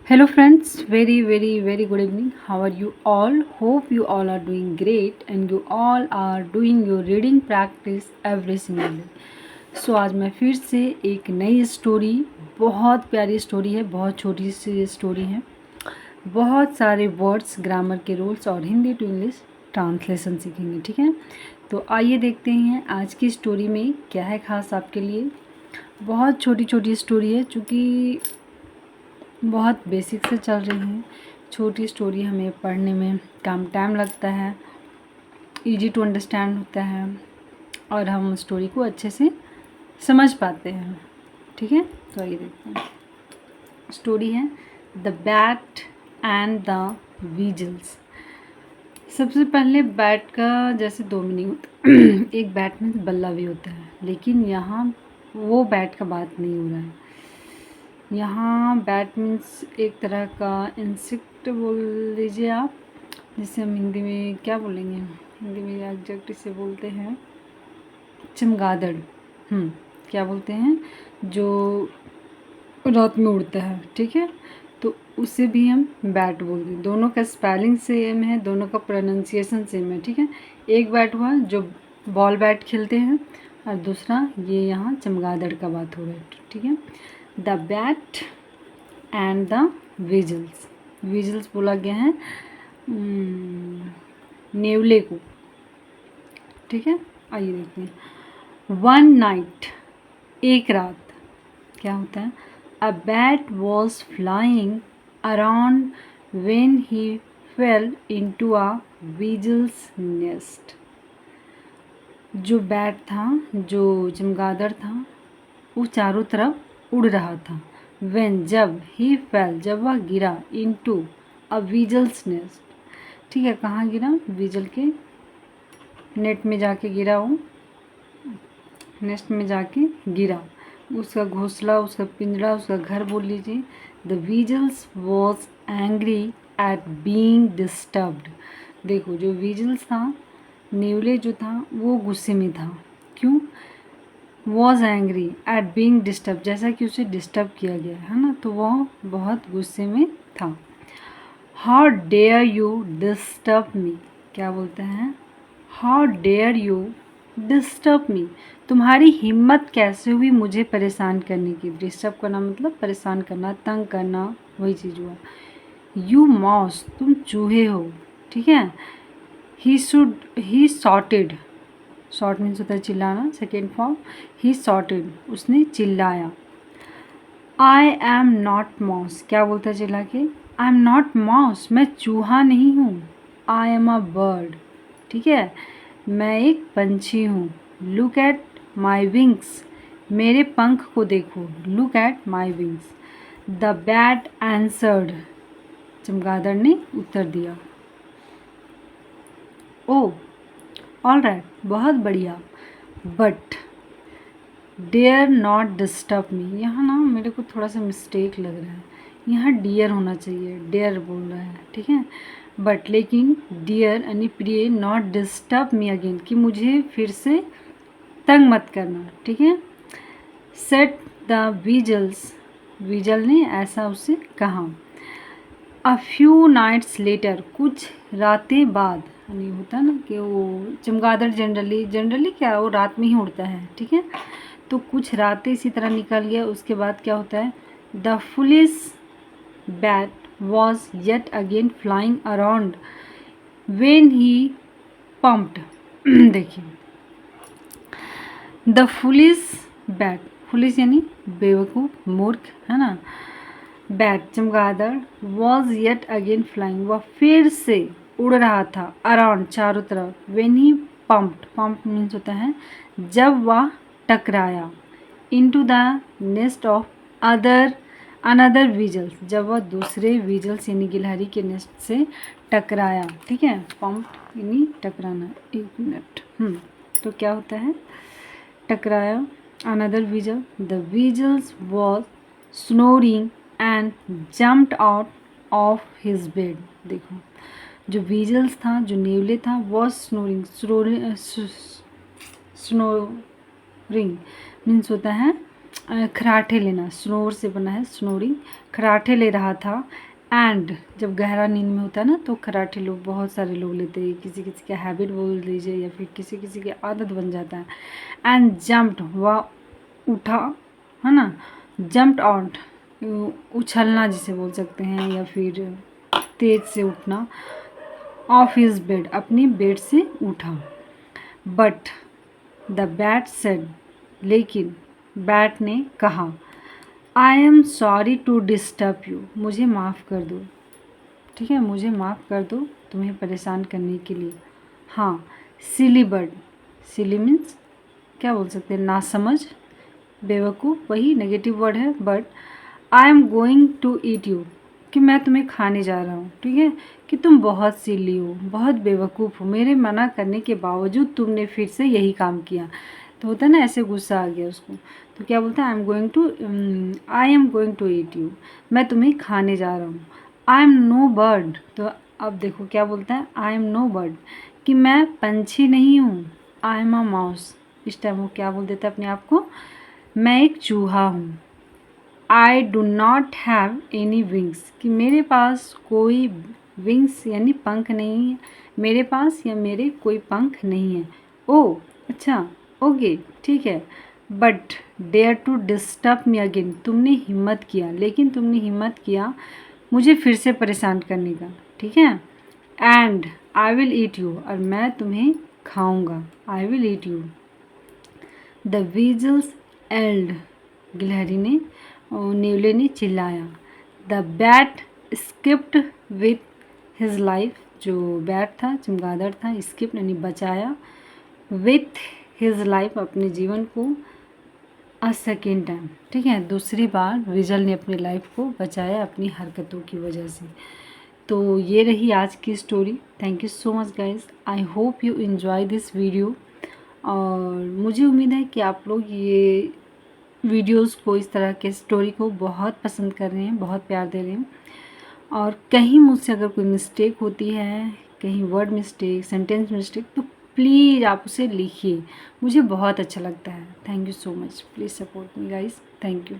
Hello friends, very good evening. How are you all? Hope you all are doing great and you all are doing your reading practice every single day. आज मैं फिर से एक नई story, बहुत प्यारी story है, बहुत छोटी सी स्टोरी है, बहुत सारे वर्ड्स, ग्रामर के रूल्स और हिंदी टू इंग्लिश ट्रांसलेशन सीखेंगे। ठीक है, तो आइए देखते हैं आज की स्टोरी में क्या है खास आपके लिए। बहुत छोटी छोटी स्टोरी है, चूँकि बहुत बेसिक से चल रही हैं। छोटी स्टोरी हमें पढ़ने में कम टाइम लगता है, इजी टू अंडरस्टैंड होता है और हम स्टोरी को अच्छे से समझ पाते हैं। ठीक है, तो आइए देखते हैं। स्टोरी है the bat and the weasels. सबसे पहले बैट का जैसे दो मीनिंग होता है एक बैट में बल्ला भी होता है, लेकिन यहाँ वो बैट का बात नहीं हो रहा है। यहाँ बैट मीन्स एक तरह का इंसेक्ट बोल लीजिए आप, जिसे हम हिंदी में क्या बोलेंगे, हिंदी में एग्जैक्ट इसे बोलते हैं चमगादड़। क्या बोलते हैं, जो रात में उड़ता है। ठीक है, तो उसे भी हम बैट बोलते हैं। दोनों का स्पेलिंग सेम है, दोनों का प्रोनाउंसिएशन सेम है। ठीक है, एक बैट हुआ जो बॉल बैट खेलते हैं और दूसरा ये यहाँ चमगादड़ का बात हो रहा है। ठीक है, the bat and the whistles. Whistles बोला गया है नेवले को। ठीक है, आइए देखते हैं। वन नाइट, एक रात, क्या होता है, a bat was flying around when he fail into a whistles nest. जो बैट था, जो चमगादड़ था, वो चारों तरफ उड़ रहा था। वेन, जब, ही फेल, जब वह गिरा, इनटू अ विजल्स नेस्ट। ठीक है, कहाँ गिरा, विजल के नेट में जाके गिरा, वो नेस्ट में जाके गिरा। उसका घोंसला, उसका पिंजरा, उसका घर बोल लीजिए। The whistles was angry at being disturbed. देखो, जो विजल्स था, नेवले जो था, वो गुस्से में था। क्यों, was angry at being disturb, जैसा कि उसे डिस्टर्ब किया गया है ना, तो वह बहुत गुस्से में था। How dare you disturb me, क्या बोलते हैं, how dare you disturb me, तुम्हारी हिम्मत कैसे हुई मुझे परेशान करने की। डिस्टर्ब करना मतलब परेशान करना, तंग करना, वही चीज़ हुआ। यू माउस, तुम चूहे हो। ठीक है, ही सॉटेड, शॉर्ट मीन्स होता है चिल्लाना, सेकेंड फॉर्म, ही सॉटेड, उसने चिल्लाया। आई एम नॉट माउस, क्या बोलता है चिल्ला के, आई एम नॉट माउस, मैं चूहा नहीं हूँ। आई एम अ बर्ड, ठीक है, मैं एक पंछी हूँ। लुक एट माई विंग्स, मेरे पंख को देखो। Look at my wings. The bat answered, चमगादड़ ने उत्तर दिया। ओ, ऑल राइट, बहुत बढ़िया, but dare not disturb me. यहाँ ना मेरे को थोड़ा सा मिस्टेक लग रहा है, यहाँ डियर होना चाहिए, डेयर बोल रहा है। ठीक है, बट लेकिन डियर यानी प्रिय, नॉट डिस्टर्ब मी अगेन, कि मुझे फिर से तंग मत करना। ठीक है, सेट द विजल्स, विजल ने ऐसा उससे कहा। अ फ्यू नाइट्स लेटर, कुछ रातें बाद, यानी होता है ना कि वो चमगादड़ जनरली क्या, वो रात में ही उड़ता है। ठीक है, तो कुछ रातें इसी तरह निकल गया। उसके बाद क्या होता है, the foolish bat was yet again flying around when he pumped. देखिए, द फुलिश बैट, फुलिश यानी बेवकूफ़, मूर्ख, है ना। बैट चमगादड़, वॉज येट अगेन फ्लाइंग, वह फिर से उड़ रहा था, अराउंड चारों तरफ। When he pumped, pump means होता है जब वह टकराया, into the nest of another whistles, जब वह दूसरे विजल्स यानी गिलहरी के नेस्ट से टकराया। ठीक है, पम्प यानी टकराना। एक मिनट, तो क्या होता है, टकराया, another vigil, the whistles was snoring and jumped out of his bed. देखो, जो विजल्स था, जो नेवले था, वॉज स्नोरिंग मीन्स होता है खराटे लेना, स्नोर से बना है स्नोरिंग, खराटे ले रहा था। एंड जब गहरा नींद में होता है ना तो खराटे लोग बहुत सारे लोग लेते हैं, किसी किसी का हैबिट बोल लीजिए या फिर किसी किसी की आदत बन जाता है। एंड जम्प्ड, वह उठा, है ना, जम्प्ड आउट, उछलना जिसे बोल सकते हैं या फिर तेज से उठना, ऑफ हिज बेड, अपनी बेड से उठा। बट द बैट सेड, लेकिन बैट ने कहा, I am sorry to disturb you, मुझे माफ़ कर दो, ठीक है, मुझे माफ़ कर दो तुम्हें परेशान करने के लिए। हाँ, सिली बर्ड, सिली मीन्स क्या बोल सकते हैं, नासमझ, बेवकूफ़, वही नेगेटिव वर्ड है। But I am going to eat you, कि मैं तुम्हें खाने जा रहा हूँ, ठीक है, कि तुम बहुत सिली हो, बहुत बेवकूफ़ हो, मेरे मना करने के बावजूद तुमने फिर से यही काम किया। तो होता है ना, ऐसे गुस्सा आ गया उसको, तो क्या बोलता है, I am going to eat you, मैं तुम्हें खाने जा रहा हूँ। आई एम नो बर्ड, तो अब देखो क्या बोलता है, आई एम नो बर्ड, कि मैं पंछी नहीं हूँ। आई एम अ माउस, इस टाइम वो क्या बोल देता है अपने आप को, मैं एक चूहा हूँ। I do not have any wings, कि मेरे पास कोई विंग्स यानी पंख नहीं है, मेरे पास या मेरे कोई पंख नहीं है। ओ अच्छा, ओके, ठीक है। But dare to disturb me again, तुमने हिम्मत किया, लेकिन तुमने हिम्मत किया मुझे फिर से परेशान करने का, ठीक है। And I will eat you, और मैं तुम्हें खाऊंगा, I will eat you. The weasels yelled, गिलहरी ने और नेवले ने चिल्लाया। The bat skipped with his life, जो बैट था, चमगादड़ था, स्किप यानी बचाया, विथ हिज लाइफ, अपने जीवन को, अ सेकेंड टाइम, ठीक है, दूसरी बार विजल ने अपनी लाइफ को बचाया अपनी हरकतों की वजह से। तो ये रही आज की story. Thank you so much guys, I hope you enjoy this video. और मुझे उम्मीद है कि आप लोग ये वीडियोस को, इस तरह के स्टोरी को बहुत पसंद कर रहे हैं, बहुत प्यार दे रहे हैं। और कहीं मुझसे अगर कोई मिस्टेक होती है, कहीं वर्ड मिस्टेक, सेंटेंस मिस्टेक, तो प्लीज़ आप उसे लिखिए, मुझे बहुत अच्छा लगता है। Thank you so much, please support me guys, thank you.